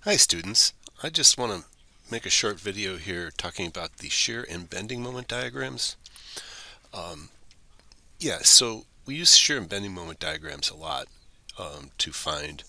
Hi students, I just want to make a short video here talking about the shear and bending moment diagrams. Um, so we use shear and bending moment diagrams a lot to find,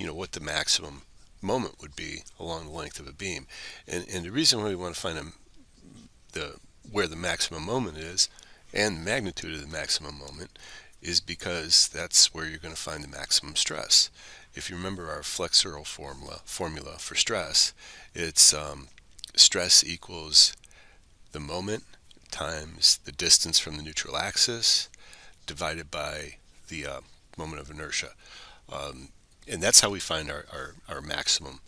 what the maximum moment would be along the length of a beam. And the reason why we want to find where the maximum moment is and the magnitude of the maximum moment is because that's where you're going to find the maximum stress. If you remember our flexural formula for stress, it's stress equals the moment times the distance from the neutral axis divided by the moment of inertia. And that's how we find our maximum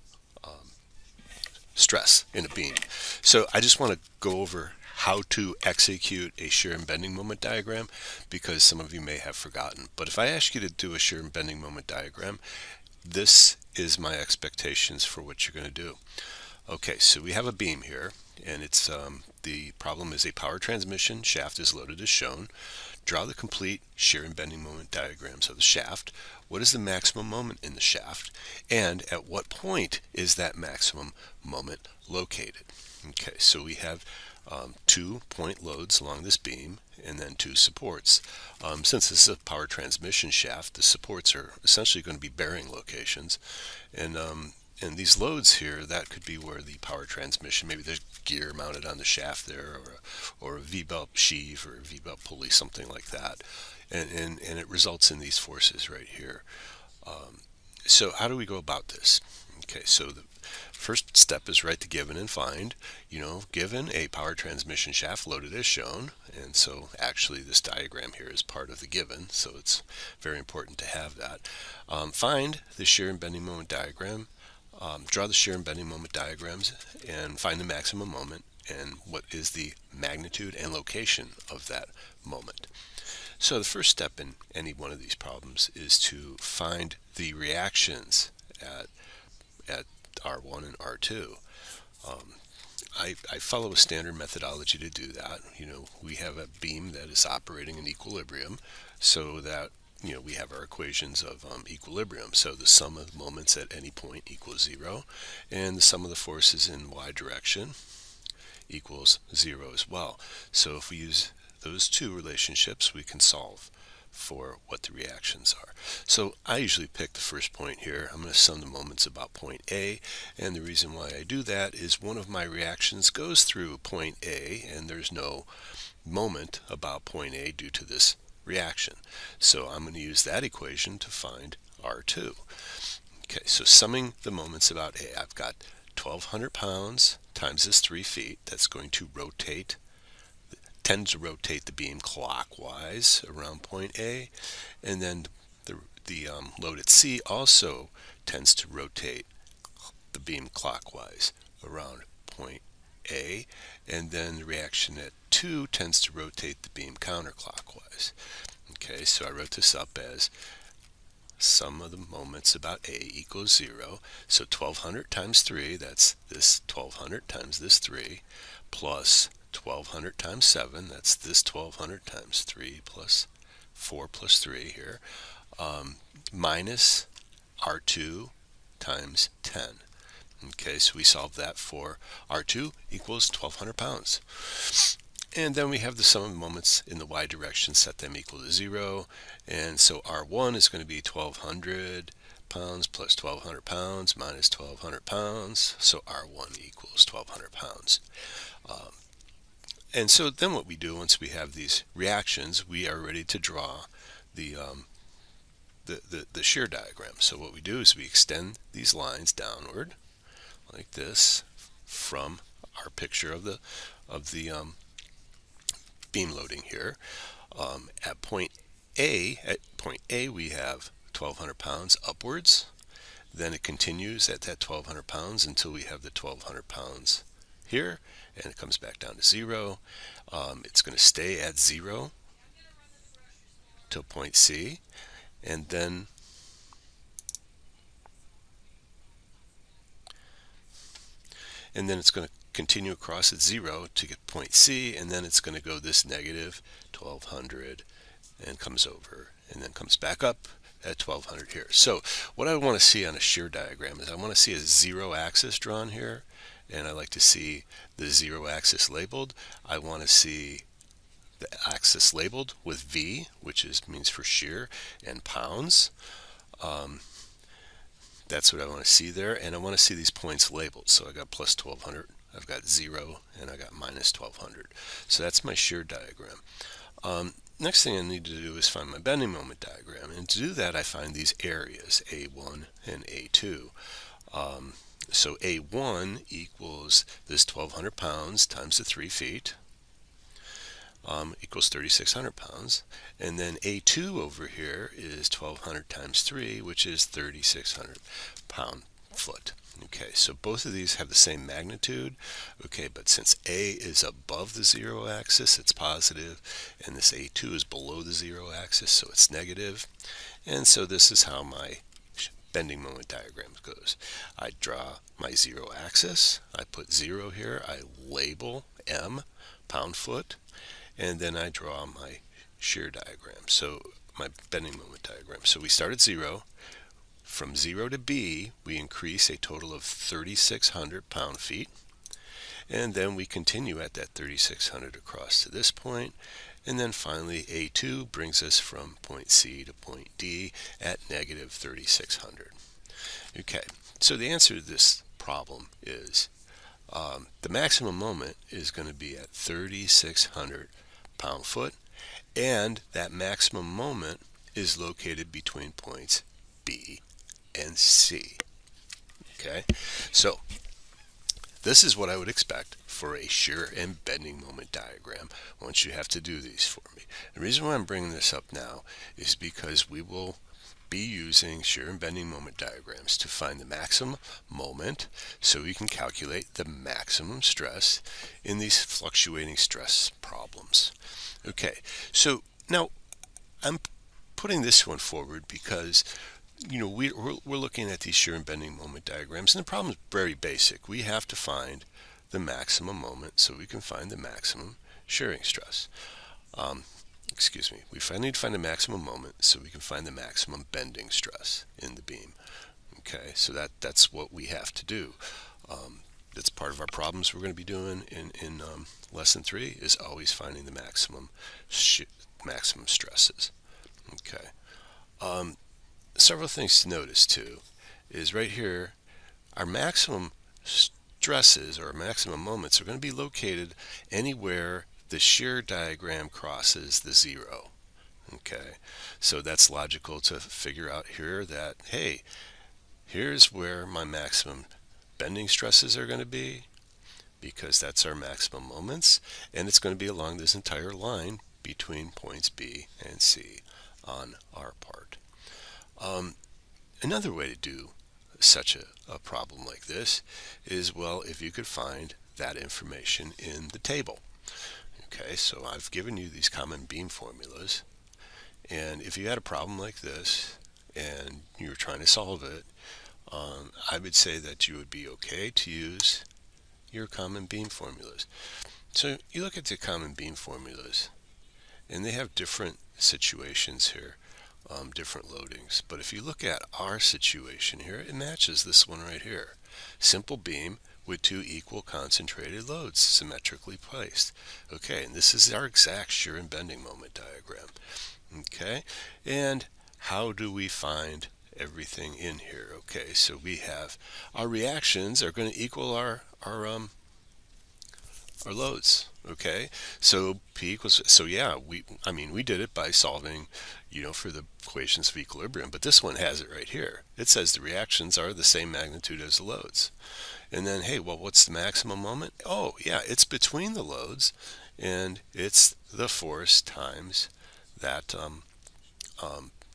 stress in a beam. So I just want to go over how to execute a shear and bending moment diagram because some of you may have forgotten. But if I ask you to do a shear and bending moment diagram, this is my expectations for what you're going to do. Okay, so we have a beam here, and it's the problem is a power transmission shaft is loaded as shown. Draw the complete shear and bending moment diagrams of the shaft. What is the maximum moment in the shaft, and at what point is that maximum moment located? Okay, so we have 2 point loads along this beam and then 2 supports. Since this is a power transmission shaft, the supports are essentially going to be bearing locations, and these loads here, that could be where the power transmission, maybe there's gear mounted on the shaft there, or a V-belt sheave or a V-belt pulley, something like that. And it results in these forces right here. So how do we go about this? Okay, so the first step is write the given and find. Given a power transmission shaft loaded as shown, and so actually this diagram here is part of the given, so it's very important to have that. Find the shear and bending moment diagram. Draw the shear and bending moment diagrams and find the maximum moment and what is the magnitude and location of that moment. So the first step in any one of these problems is to find the reactions at R1 and R2. I follow a standard methodology to do that. We have a beam that is operating in equilibrium, so that we have our equations of equilibrium. So the sum of moments at any point equals 0, and the sum of the forces in y direction equals 0 as well. So if we use those two relationships, we can solve for what the reactions are. So I usually pick the first point here. I'm going to sum the moments about point A, and the reason why I do that is one of my reactions goes through point A, and there's no moment about point A due to this reaction. So I'm going to use that equation to find R2. Okay, so summing the moments about A, I've got 1,200 pounds times this 3 feet. That's going to tend to rotate the beam clockwise around point A, and then the load at C also tends to rotate the beam clockwise around point A, and then the reaction at 2 tends to rotate the beam counterclockwise. Okay, so I wrote this up as sum of the moments about A equals 0. So 1,200 times 3, that's this 1,200 times this 3, plus 1,200 times 7, that's this 1,200 times 3 plus 4 plus 3 here, minus R2 times 10. Okay, so we solve that for R2 equals 1,200 pounds. And then we have the sum of the moments in the y direction, set them equal to 0. And so R1 is going to be 1,200 pounds plus 1,200 pounds minus 1,200 pounds. So R1 equals 1,200 pounds. And so then what we do once we have these reactions, we are ready to draw the shear diagram. So what we do is we extend these lines downward like this from our picture of the beam loading here. At point A we have 1,200 pounds upwards. Then it continues at that 1,200 pounds until we have the 1,200 pounds here, and it comes back down to 0. It's going to stay at 0 till point C, and then it's going to continue across at 0 to get point C, and then it's going to go this negative 1,200 and comes over and then comes back up at 1200 here. So what I want to see on a shear diagram is I want to see a zero axis drawn here, and I like to see the zero axis labeled. I want to see the axis labeled with V, which means for shear, and pounds. That's what I want to see there, and I want to see these points labeled. So I got plus 1200, I've got 0, and I got minus 1200. So that's my shear diagram. Next thing I need to do is find my bending moment diagram, and to do that I find these areas, A1 and A2. So A1 equals this 1200 pounds times the 3 feet, equals 3,600 pounds. And then A2 over here is 1,200 times 3, which is 3,600 pound foot. Okay, so both of these have the same magnitude. Okay, but since A is above the zero axis, it's positive, and this A2 is below the zero axis, so it's negative. And so this is how my bending moment diagram goes. I draw my zero axis, I put 0 here, I label M, pound foot, and then I draw my shear diagram, so my bending moment diagram. So we start at 0. From 0 to B, we increase a total of 3,600 pound-feet, and then we continue at that 3,600 across to this point, and then finally A2 brings us from point C to point D at negative 3,600. Okay, so the answer to this problem is the maximum moment is going to be at 3,600 pound-foot, and that maximum moment is located between points B and C. Okay, so this is what I would expect for a shear and bending moment diagram once you have to do these for me. The reason why I'm bringing this up now is because we will be using shear and bending moment diagrams to find the maximum moment so we can calculate the maximum stress in these fluctuating stress problems. Okay, so now I'm putting this one forward because we're looking at these shear and bending moment diagrams, and the problem is very basic. We have to find the maximum moment so we can find the maximum shearing stress. We need to find the maximum moment so we can find the maximum bending stress in the beam. Okay, so that's what we have to do. That's part of our problems we're going to be doing in lesson 3 is always finding the maximum stresses. Okay. Several things to notice too is right here our maximum stresses or maximum moments are going to be located anywhere the shear diagram crosses the 0. Okay, so that's logical to figure out here that, hey, here's where my maximum bending stresses are going to be because that's our maximum moments, and it's going to be along this entire line between points B and C on our part. Another way to do such a problem like this is, well, if you could find that information in the table. Okay, so I've given you these common beam formulas, and if you had a problem like this and you were trying to solve it, I would say that you would be okay to use your common beam formulas. So you look at the common beam formulas, and they have different situations here, different loadings. But if you look at our situation here, it matches this one right here. Simple beam with 2 equal concentrated loads symmetrically placed. Okay, and this is our exact shear and bending moment diagram. Okay, and how do we find everything in here? Okay, so we have our reactions are going to equal our loads. Okay, so P equals, so yeah, we did it by solving, for the equations of equilibrium, but this one has it right here. It says the reactions are the same magnitude as the loads. And then, hey, well, what's the maximum moment? Oh, yeah, it's between the loads, and it's the force times that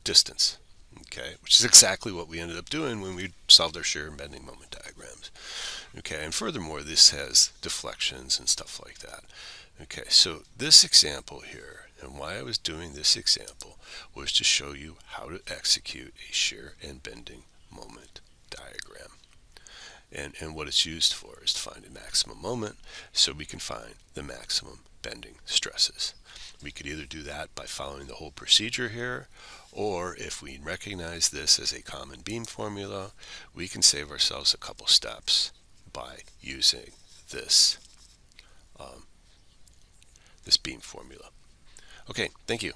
distance. Okay, which is exactly what we ended up doing when we solved our shear and bending moment diagrams. Okay, and furthermore, this has deflections and stuff like that. Okay, so this example here, and why I was doing this example, was to show you how to execute a shear and bending moment diagram. And what it's used for is to find a maximum moment so we can find the maximum bending stresses. We could either do that by following the whole procedure here, or if we recognize this as a common beam formula, we can save ourselves a couple steps by using this, this beam formula. Okay, thank you.